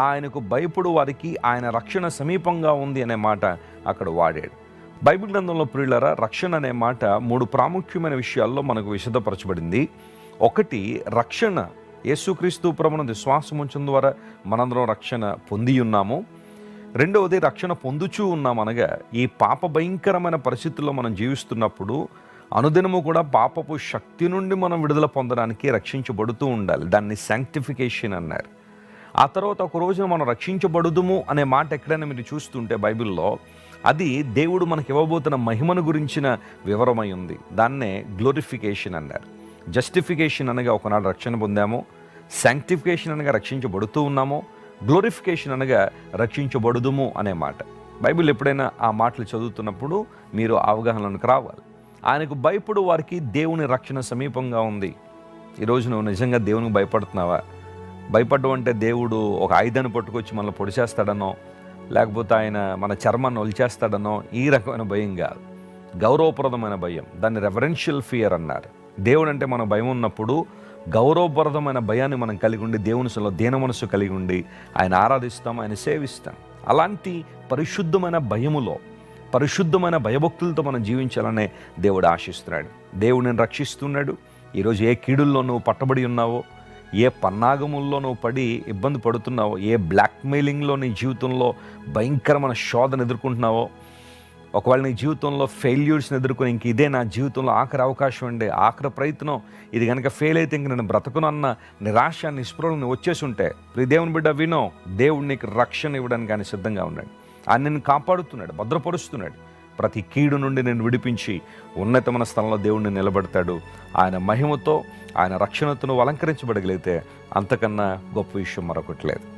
ఆయనకు భయపడు వారికి ఆయన రక్షణ సమీపంగా ఉంది అనే మాట అక్కడ వాడాడు. బైబిల్ గ్రంథంలో ప్రియులారా, రక్షణ అనే మాట 3 ప్రాముఖ్యమైన విషయాల్లో మనకు విశదపరచబడింది. ఒకటి, రక్షణ యేసుక్రీస్తు ప్రభువునందు విశ్వాసం ఉంచడం ద్వారా మనందరం రక్షణ పొంది ఉన్నాము. రెండవది, రక్షణ పొందుచూ ఉన్నామనగా ఈ పాప భయంకరమైన పరిస్థితుల్లో మనం జీవిస్తున్నప్పుడు అనుదినము కూడా పాపపు శక్తి నుండి మనం విడుదల పొందడానికి రక్షించబడుతూ ఉండాలి. దాన్ని శాంక్టిఫికేషన్ అన్నారు. ఆ తర్వాత ఒక రోజున మనం రక్షించబడుదుము అనే మాట ఎక్కడైనా మీరు చూస్తుంటే బైబిల్లో అది దేవుడు మనకి ఇవ్వబోతున్న మహిమను గురించిన వివరమై ఉంది. దాన్నే గ్లోరిఫికేషన్ అన్నారు. జస్టిఫికేషన్ అనగా ఒకనాడు రక్షణ పొందాము, శాంక్టిఫికేషన్ అనగా రక్షించబడుతూ ఉన్నాము, గ్లోరిఫికేషన్ అనగా రక్షించబడుదుము అనే మాట. బైబిల్ ఎప్పుడైనా ఆ మాటలు చదువుతున్నప్పుడు మీరు అవగాహనలోకి రావాలి. ఆయనకు భయపడు వారికి దేవుని రక్షణ సమీపంగా ఉంది. ఈరోజు నువ్వు నిజంగా దేవునికి భయపడుతున్నావా? భయపడ్డం అంటే దేవుడు ఒక ఆయుధాన్ని పట్టుకొచ్చి మనల్ని పొడిచేస్తాడనో, లేకపోతే ఆయన మన చర్మాన్ని ఒలిచేస్తాడనో ఈ రకమైన భయం కాదు. గౌరవప్రదమైన భయం, దాన్ని రెవరెన్షియల్ ఫియర్ అన్నారు. దేవుడు అంటే మన భయం ఉన్నప్పుడు గౌరవప్రదమైన భయాన్ని మనం కలిగి ఉండి, దేవునిలో దీన మనసు కలిగి ఉండి ఆయన ఆరాధిస్తాం, ఆయన సేవిస్తాం. అలాంటి పరిశుద్ధమైన భయములో, పరిశుద్ధమైన భయభక్తులతో మనం జీవించాలనే దేవుడు ఆశిస్తున్నాడు. దేవుడు నేను రక్షిస్తున్నాడు. ఈరోజు ఏ కీడుల్లో నువ్వు పట్టబడి ఉన్నావో, ఏ పన్నాగముల్లో నువ్వు పడి ఇబ్బంది పడుతున్నావో, ఏ బ్లాక్మెయిలింగ్లో నీ జీవితంలో భయంకరమైన శోధన ఎదుర్కొంటున్నావో, ఒకవేళ నీ జీవితంలో ఫెయిల్యూర్స్ని ఎదుర్కొని ఇంక ఇదే నా జీవితంలో ఆఖరి అవకాశం అండి, ఆఖరి ప్రయత్నం, ఇది కనుక ఫెయిల్ అయితే ఇంక నేను బ్రతకనన్న నిరాశ నిస్పృహలు వచ్చేసి ఉంటే, ప్రియ దేవుని బిడ్డ వినో, దేవుడు నీకు రక్షణ ఇవ్వడానికి ఆయన సిద్ధంగా ఉన్నాడు. ఆయన నిన్ను కాపాడుతున్నాడు, భద్రపరుస్తున్నాడు. ప్రతి కీడు నుండి నేను విడిపించి ఉన్నతమైన స్థలంలో దేవుడిని నిలబెడతాడు. ఆయన మహిమతో, ఆయన రక్షణతో నువ్వు అలంకరించబడగలిగితే అంతకన్నా గొప్ప విషయం మరొకటి లేదు.